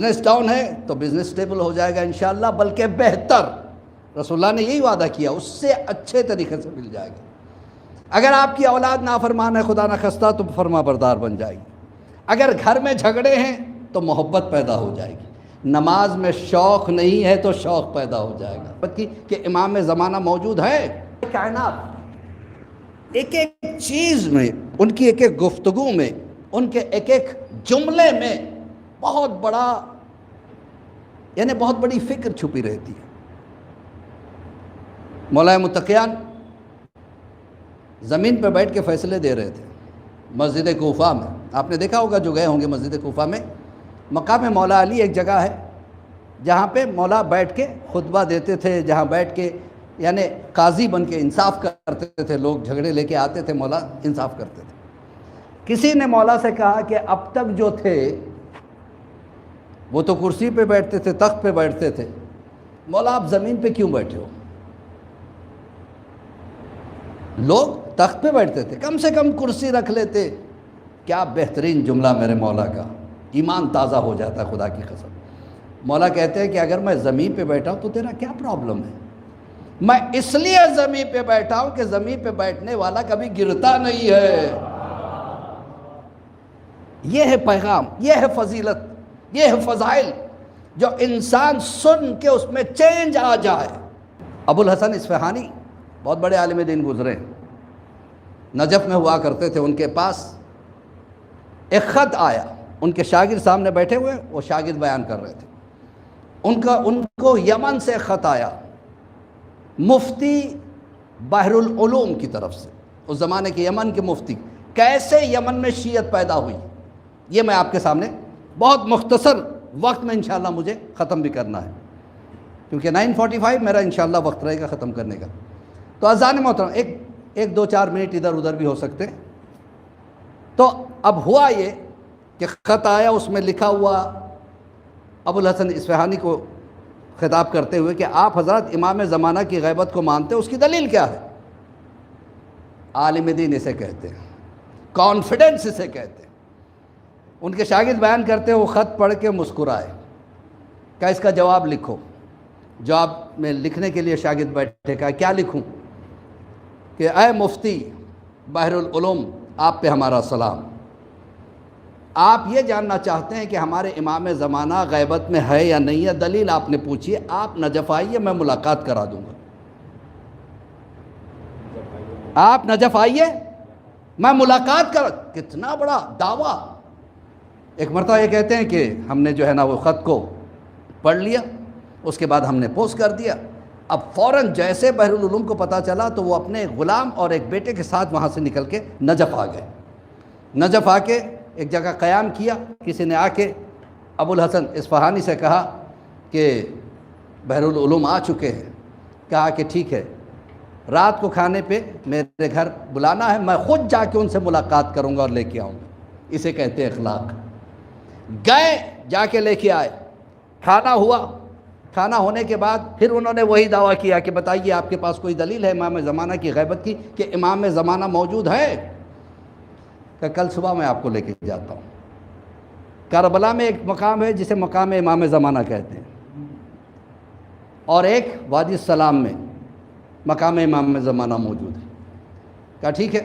Business down ہے تو business stable ہو جائے گا انشاءاللہ، بلکہ بہتر، رسول اللہ نے یہی وعدہ کیا، اس سے اچھے طریقے سے مل جائے گا۔ اگر آپ کی اولاد نافرمان ہے خدا نخواستہ تو فرما بردار بن جائے گی۔ اگر گھر میں جھگڑے ہیں تو محبت پیدا ہو جائے گی۔ نماز میں شوق نہیں ہے تو شوق پیدا ہو جائے گا کہ امام زمانہ موجود ہے۔ کائنات ایک ایک چیز میں، ان کی ایک ایک گفتگو میں، ان کے ایک ایک جملے میں بہت بڑا، یعنی بہت بڑی فکر چھپی رہتی ہے۔ مولا متقیان زمین پہ بیٹھ کے فیصلے دے رہے تھے مسجد کوفہ میں۔ آپ نے دیکھا ہوگا جو گئے ہوں گے مسجد کوفہ میں، مقام مولا علی ایک جگہ ہے جہاں پہ مولا بیٹھ کے خطبہ دیتے تھے، جہاں بیٹھ کے یعنی قاضی بن کے انصاف کرتے تھے، لوگ جھگڑے لے کے آتے تھے، مولا انصاف کرتے تھے۔ کسی نے مولا سے کہا کہ اب تک جو تھے وہ تو کرسی پہ بیٹھتے تھے، تخت پہ بیٹھتے تھے، مولا آپ زمین پہ کیوں بیٹھے ہو؟ لوگ تخت پہ بیٹھتے تھے، کم سے کم کرسی رکھ لیتے۔ کیا بہترین جملہ میرے مولا کا، ایمان تازہ ہو جاتا ہے خدا کی قسم۔ مولا کہتے ہیں کہ اگر میں زمین پہ بیٹھا ہوں تو تیرا کیا پرابلم ہے؟ میں اس لیے زمین پہ بیٹھا ہوں کہ زمین پہ بیٹھنے والا کبھی گرتا نہیں ہے۔ یہ ہے پیغام، یہ ہے فضیلت، یہ ہے فضائل جو انسان سن کے اس میں چینج آ جائے۔ ابو الحسن اصفہانی بہت بڑے عالم دین گزرے، نجف میں ہوا کرتے تھے۔ ان کے پاس ایک خط آیا، ان کے شاگرد سامنے بیٹھے ہوئے، وہ شاگرد بیان کر رہے تھے۔ ان کو یمن سے خط آیا، مفتی بحر العلوم کی طرف سے، اس زمانے کے یمن کے مفتی۔ کیسے یمن میں شیعت پیدا ہوئی یہ میں آپ کے سامنے بہت مختصر وقت میں انشاءاللہ مجھے ختم بھی کرنا ہے، کیونکہ 9:45 میرا انشاءاللہ وقت رہے گا ختم کرنے کا۔ تو اذان محترم ایک دو چار منٹ ادھر ادھر بھی ہو سکتے۔ تو اب ہوا یہ کہ خط آیا، اس میں لکھا ہوا ابو الحسن اصفہانی کو خطاب کرتے ہوئے کہ آپ حضرات امام زمانہ کی غیبت کو مانتے ہیں، اس کی دلیل کیا ہے؟ عالم دین اسے کہتے ہیں، کانفیڈنس اسے کہتے ہیں۔ ان کے شاگرد بیان کرتے ہیں، وہ خط پڑھ کے مسکرائے، کہا اس کا جواب لکھو۔ جواب میں لکھنے کے لیے شاگرد بیٹھے، کہا کیا لکھوں؟ کہ اے مفتی بحر العلوم، آپ پہ ہمارا سلام۔ آپ یہ جاننا چاہتے ہیں کہ ہمارے امام زمانہ غیبت میں ہے یا نہیں ہے، دلیل آپ نے پوچھی ہے، آپ نجف آئیے، میں ملاقات کرا دوں گا۔ آپ نجف آئیے، میں ملاقات کتنا بڑا دعویٰ! ایک مرتبہ یہ کہتے ہیں کہ ہم نے جو ہے نا وہ خط کو پڑھ لیا، اس کے بعد ہم نے پوسٹ کر دیا۔ اب فوراً جیسے بحر العلوم کو پتہ چلا تو وہ اپنے غلام اور ایک بیٹے کے ساتھ وہاں سے نکل کے نجف آ گئے۔ نجف آ کے ایک جگہ قیام کیا۔ کسی نے آ کے ابو الحسن اصفہانی سے کہا کہ بحر العلوم آ چکے ہیں۔ کہا کہ ٹھیک ہے، رات کو کھانے پہ میرے گھر بلانا ہے، میں خود جا کے ان سے ملاقات کروں گا اور لے کے آؤں گا۔ اسے کہتے ہیں اخلاق۔ گئے، جا کے لے کے آئے، کھانا ہوا۔ کھانا ہونے کے بعد پھر انہوں نے وہی دعویٰ کیا کہ بتائیے آپ کے پاس کوئی دلیل ہے امام زمانہ کی غیبت کی، کہ امام زمانہ موجود ہے؟ کہ کل صبح میں آپ کو لے کے جاتا ہوں۔ کربلا میں ایک مقام ہے جسے مقام امام زمانہ کہتے ہیں، اور ایک وادی السلام میں مقام امام زمانہ موجود ہے۔ کہا ٹھیک ہے۔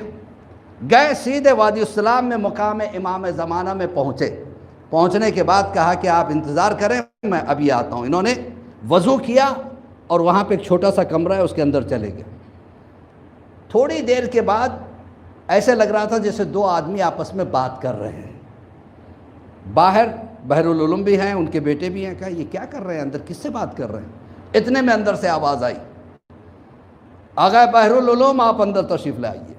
گئے سیدھے وادی السلام میں مقام امام زمانہ میں پہنچنے کے بعد کہا کہ آپ انتظار کریں، میں ابھی آتا ہوں۔ انہوں نے وضو کیا اور وہاں پہ ایک چھوٹا سا کمرہ ہے، اس کے اندر چلے گئے۔ تھوڑی دیر کے بعد ایسے لگ رہا تھا جیسے دو آدمی آپس میں بات کر رہے ہیں۔ باہر بحر العلوم بھی ہیں، ان کے بیٹے بھی ہیں۔ کہا یہ کیا کر رہے ہیں اندر، کس سے بات کر رہے ہیں؟ اتنے میں اندر سے آواز آئی، آغا بحر العلوم آپ اندر تشریف لے آئیے۔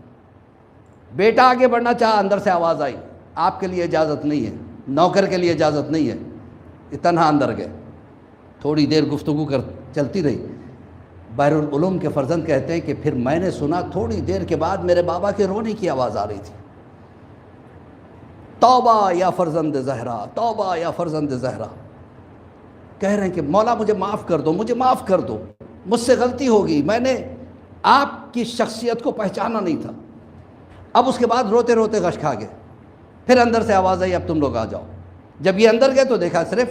بیٹا آگے بڑھنا چاہا، اندر سے آواز آئی، آپ کے لیے اجازت نہیں ہے، نوکر کے لیے اجازت نہیں ہے۔ یہ تنہا اندر گئے۔ تھوڑی دیر گفتگو چلتی رہی۔ بحر العلوم کے فرزند کہتے ہیں کہ پھر میں نے سنا تھوڑی دیر کے بعد میرے بابا کے رونے کی آواز آ رہی تھی۔ توبہ یا فرزند زہرا، توبہ یا فرزند زہرا۔ کہہ رہے ہیں کہ مولا مجھے معاف کر دو، مجھے معاف کر دو، مجھ سے غلطی ہو گئی، میں نے آپ کی شخصیت کو پہچانا نہیں تھا۔ اب اس کے بعد روتے روتے غش کھا گئے۔ پھر اندر سے آواز آئی اب تم لوگ آ جاؤ۔ جب یہ اندر گئے تو دیکھا صرف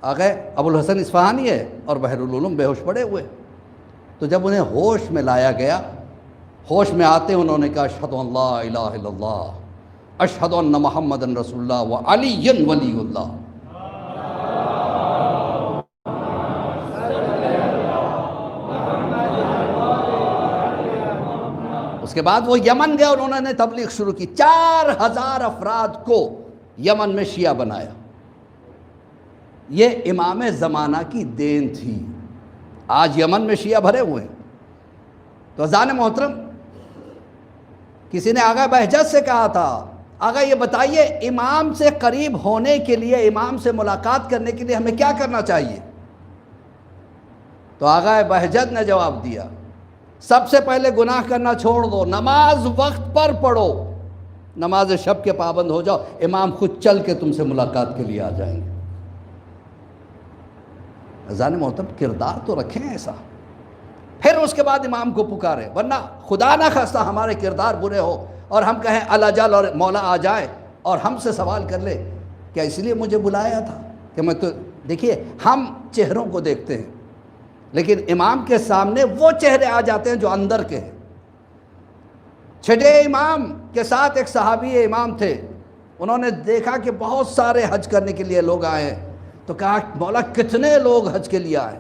آ گئے، ابو الحسن اصفہانی ہے اور بحر العلوم بے ہوش پڑے ہوئے. تو جب انہیں ہوش میں لایا گیا، ہوش میں آتے انہوں نے کہا اشہد ان لا الہ الا اللہ اشہد ان محمد رسول اللہ و علی ولی اللہ. اس کے بعد وہ یمن گئے اور انہوں نے تبلیغ شروع کی. 4000 افراد کو یمن میں شیعہ بنایا. یہ امام زمانہ کی دین تھی. آج یمن میں شیعہ بھرے ہوئے ہیں. تو اذان محترم، کسی نے آغا بہجت سے کہا تھا، آغا یہ بتائیے امام سے قریب ہونے کے لیے، امام سے ملاقات کرنے کے لیے ہمیں کیا کرنا چاہیے؟ تو آغا بہجت نے جواب دیا، سب سے پہلے گناہ کرنا چھوڑ دو، نماز وقت پر پڑھو، نماز شب کے پابند ہو جاؤ، امام خود چل کے تم سے ملاقات کے لیے آ جائیں گے. اذان محترم کردار تو رکھیں ایسا، پھر اس کے بعد امام کو پکارے. ورنہ خدا نہ خواستہ ہمارے کردار برے ہو اور ہم کہیں اللہ جل اور مولا آ جائے اور ہم سے سوال کر لے کیا اس لیے مجھے بلایا تھا کہ میں تو. دیکھیے ہم چہروں کو دیکھتے ہیں لیکن امام کے سامنے وہ چہرے آ جاتے ہیں جو اندر کے ہیں. چھٹے امام کے ساتھ ایک صحابی امام تھے، انہوں نے دیکھا کہ بہت سارے حج کرنے کے لیے لوگ آئے ہیں، تو کہا مولا کتنے لوگ حج کے لیے آئے؟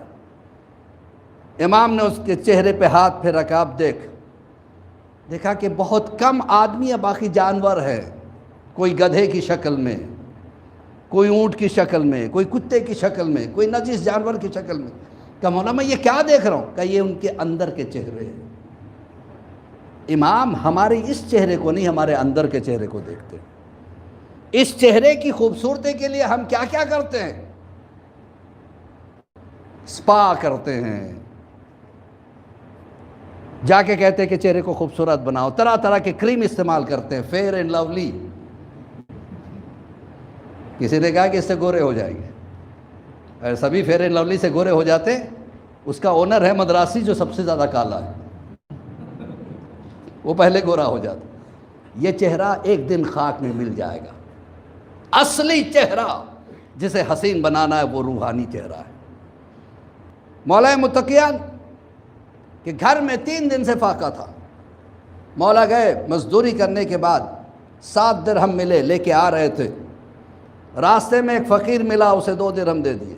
امام نے اس کے چہرے پہ ہاتھ پھر رکھا، اب دیکھا کہ بہت کم آدمی ہے، باقی جانور ہے، کوئی گدھے کی شکل میں، کوئی اونٹ کی شکل میں، کوئی کتے کی شکل میں، کوئی نجس جانور کی شکل میں. کہا مولا میں یہ کیا دیکھ رہا ہوں؟ کہ یہ ان کے اندر کے چہرے ہیں. امام ہمارے اس چہرے کو نہیں، ہمارے اندر کے چہرے کو دیکھتے ہیں. اس چہرے کی خوبصورتی کے لیے ہم کیا کیا کرتے ہیں؟ سپا کرتے ہیں، جا کے کہتے ہیں کہ چہرے کو خوبصورت بناؤ، طرح طرح کے کریم استعمال کرتے ہیں، فیئر اینڈ لولی. کسی نے کہا کہ اس سے گورے ہو جائیں گے، اگر سبھی فیئر اینڈ لولی سے گورے ہو جاتے، اس کا اونر ہے مدراسی جو سب سے زیادہ کالا ہے، وہ پہلے گورا ہو جاتا. یہ چہرہ ایک دن خاک میں مل جائے گا. اصلی چہرہ جسے حسین بنانا ہے وہ روحانی چہرہ ہے. مولا متقیان کہ گھر میں 3 دن سے فاقہ تھا. مولا گئے مزدوری کرنے کے بعد 7 درہم ملے، لے کے آ رہے تھے، راستے میں ایک فقیر ملا، اسے 2 درہم دے دیے،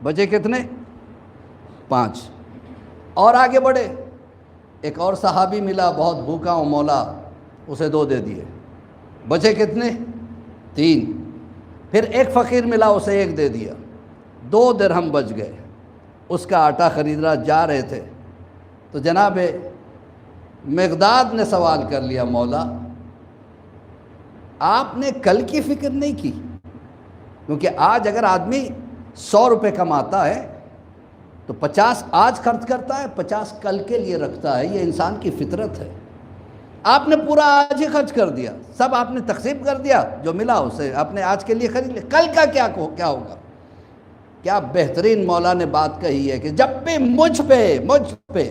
بچے کتنے؟ 5. اور آگے بڑھے، ایک اور صحابی ملا، بہت بھوکا ہوں مولا، اسے 2 دے دیے، بچے کتنے؟ 3. پھر ایک فقیر ملا، اسے 1 دے دیا، 2 درہم بچ گئے. اس کا آٹا خریدنا جا رہے تھے تو جناب مقداد نے سوال کر لیا، مولا آپ نے کل کی فکر نہیں کی؟ کیونکہ آج اگر آدمی 100 روپے کماتا ہے تو 50 آج خرچ کرتا ہے، 50 کل کے لیے رکھتا ہے. یہ انسان کی فطرت ہے. آپ نے پورا آج ہی خرچ کر دیا، سب آپ نے تقسیم کر دیا، جو ملا اسے آپ نے آج کے لیے خرید لیا، کل کا کیا ہوگا؟ کیا بہترین مولا نے بات کہی ہے کہ جب بھی مجھ پہ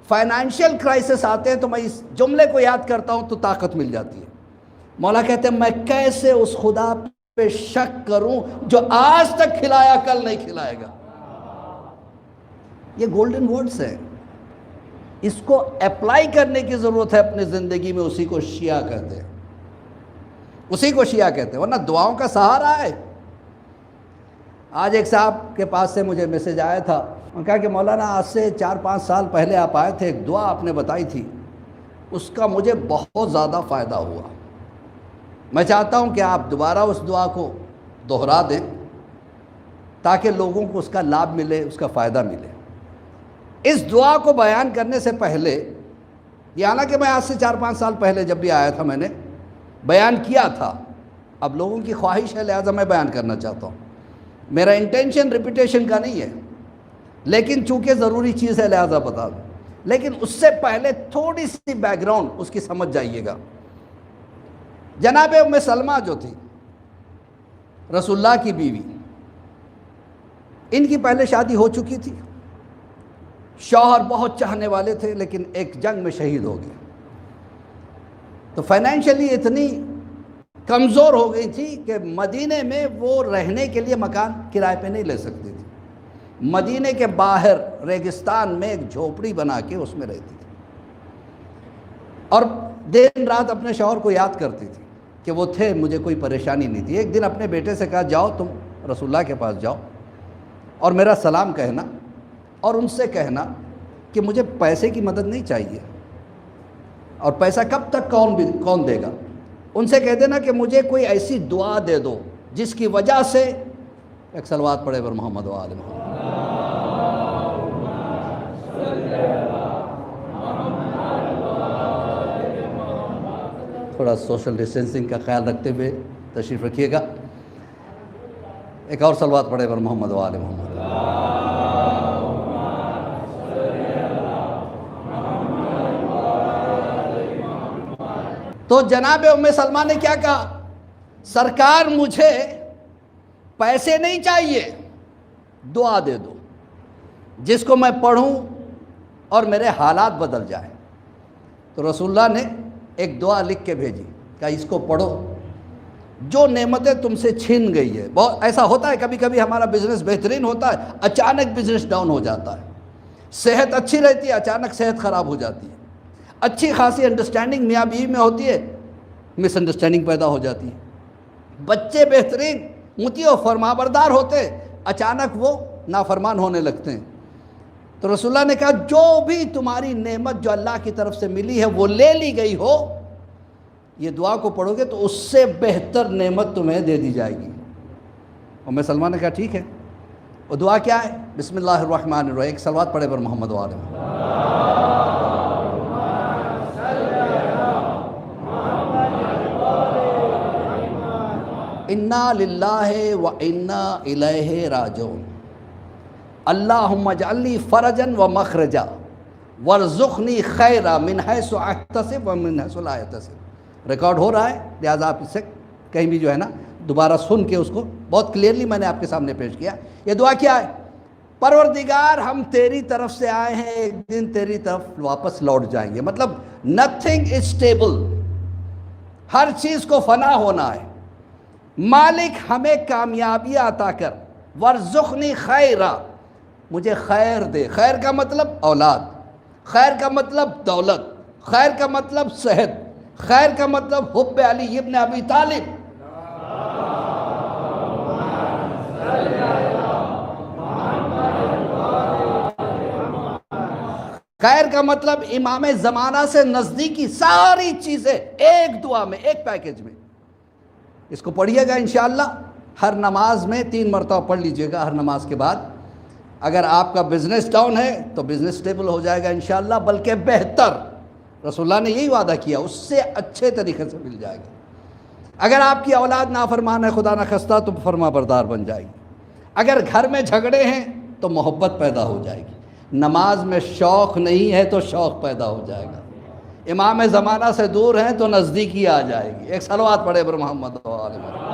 فائنینشیل کرائسس آتے ہیں تو میں اس جملے کو یاد کرتا ہوں تو طاقت مل جاتی ہے. مولا کہتے ہیں میں کیسے اس خدا پہ شک کروں جو آج تک کھلایا کل نہیں کھلائے گا. یہ گولڈن ورڈز ہیں، اس کو اپلائی کرنے کی ضرورت ہے اپنی زندگی میں. اسی کو شیعہ کہتے ہیں، اسی کو شیعہ کہتے ہیں، ورنہ دعاؤں کا سہارا ہے. آج ایک صاحب کے پاس سے مجھے میسج آیا تھا، انہوں نے کہا کہ مولانا آج سے 4-5 سال پہلے آپ آئے تھے، ایک دعا آپ نے بتائی تھی، اس کا مجھے بہت زیادہ فائدہ ہوا. میں چاہتا ہوں کہ آپ دوبارہ اس دعا کو دہرا دیں تاکہ لوگوں کو اس کا لابھ ملے، اس کا فائدہ ملے. اس دعا کو بیان کرنے سے پہلے، یہ حالانکہ میں آج سے 4-5 سال پہلے جب بھی آیا تھا میں نے بیان کیا تھا، اب لوگوں کی خواہش ہے لہذا میں بیان کرنا چاہتا ہوں. میرا انٹینشن ریپیٹیشن کا نہیں ہے، لیکن چونکہ ضروری چیز ہے لہذا بتا دوں. لیکن اس سے پہلے تھوڑی سی بیک گراؤنڈ اس کی سمجھ جائیے گا. جناب ام سلمہ جو تھی رسول اللہ کی بیوی، ان کی پہلے شادی ہو چکی تھی، شوہر بہت چاہنے والے تھے لیکن ایک جنگ میں شہید ہو گئے. تو فائنینشلی اتنی کمزور ہو گئی تھی کہ مدینے میں وہ رہنے کے لیے مکان کرائے پہ نہیں لے سکتی تھی، مدینے کے باہر ریگستان میں ایک جھوپڑی بنا کے اس میں رہتی تھی، اور دن رات اپنے شوہر کو یاد کرتی تھی کہ وہ تھے، مجھے کوئی پریشانی نہیں تھی۔ ایک دن اپنے بیٹے سے کہا جاؤ تم رسول اللہ کے پاس جاؤ اور میرا سلام کہنا، اور ان سے کہنا کہ مجھے پیسے کی مدد نہیں چاہیے، اور پیسہ کب تک کون دے گا، ان سے کہہ دینا کہ مجھے کوئی ایسی دعا دے دو جس کی وجہ سے، ایک صلوات پڑھے پر محمد و آل محمد، تھوڑا سوشل ڈسٹینسنگ کا خیال رکھتے ہوئے تشریف رکھیے گا، ایک اور صلوات پڑھے پر محمد و آل محمد۔ تو جناب ام سلمہ نے کیا کہا، سرکار مجھے پیسے نہیں چاہیے، دعا دے دو جس کو میں پڑھوں اور میرے حالات بدل جائیں۔ تو رسول اللہ نے ایک دعا لکھ کے بھیجی، کہ اس کو پڑھو، جو نعمتیں تم سے چھن گئی ہے، بہت ایسا ہوتا ہے کبھی کبھی ہمارا بزنس بہترین ہوتا ہے، اچانک بزنس ڈاؤن ہو جاتا ہے، صحت اچھی رہتی ہے، اچانک صحت خراب ہو جاتی ہے، اچھی خاصی انڈرسٹینڈنگ میاں بیوی میں ہوتی ہے، مس انڈرسٹینڈنگ پیدا ہو جاتی ہے، بچے بہترین مطیع و فرمانبردار ہوتے، اچانک وہ نافرمان ہونے لگتے ہیں۔ تو رسول اللہ نے کہا جو بھی تمہاری نعمت جو اللہ کی طرف سے ملی ہے وہ لے لی گئی ہو، یہ دعا کو پڑھو گے تو اس سے بہتر نعمت تمہیں دے دی جائے گی۔ ام سلمہ نے کہا ٹھیک ہے۔ وہ دعا کیا ہے؟ بسم اللہ الرحمن الرحیم، ایک صلوات پڑھے پر محمد و آل محمد۔ انا للہ و انا الیہ راجعون، اللہم اجعل لی فرجا و مخرجا وارزقنی خیرا من حیث احتسب و من حیث لا احتسب۔ ریکارڈ ہو رہا ہے، لہٰذا آپ اس سے کہیں بھی جو ہے نا دوبارہ سن کے اس کو بہت کلیئرلی میں نے آپ کے سامنے پیش کیا۔ یہ دعا کیا ہے؟ پروردگار ہم تیری طرف سے آئے ہیں، ایک دن تیری طرف واپس لوٹ جائیں گے، مطلب نتھنگ از اسٹیبل، ہر چیز کو فنا ہونا ہے۔ مالک ہمیں کامیابی عطا کر، ورزقنی خیرا، مجھے خیر دے، خیر کا مطلب اولاد، خیر کا مطلب دولت، خیر کا مطلب صحت، خیر کا مطلب حب علی ابن ابی طالب، خیر کا مطلب امام زمانہ سے نزدیکی، ساری چیزیں ایک دعا میں، ایک پیکج میں۔ اس کو پڑھیے گا انشاءاللہ، ہر نماز میں 3 مرتبہ پڑھ لیجئے گا ہر نماز کے بعد۔ اگر آپ کا بزنس ڈاؤن ہے تو بزنس سٹیبل ہو جائے گا انشاءاللہ، بلکہ بہتر، رسول اللہ نے یہی وعدہ کیا، اس سے اچھے طریقے سے مل جائے گا۔ اگر آپ کی اولاد نافرمان ہے، خدا نخواستہ، تو فرما بردار بن جائے گی۔ اگر گھر میں جھگڑے ہیں تو محبت پیدا ہو جائے گی۔ نماز میں شوق نہیں ہے تو شوق پیدا ہو جائے گا۔ امام زمانہ سے دور ہیں تو نزدیکی آ جائے گی۔ ایک صلوات پڑھے پر محمد و آل محمد۔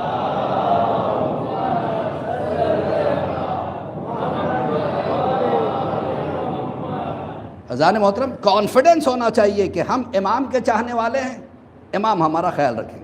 اذان محترم، کانفیڈنس ہونا چاہیے کہ ہم امام کے چاہنے والے ہیں، امام ہمارا خیال رکھیں گے۔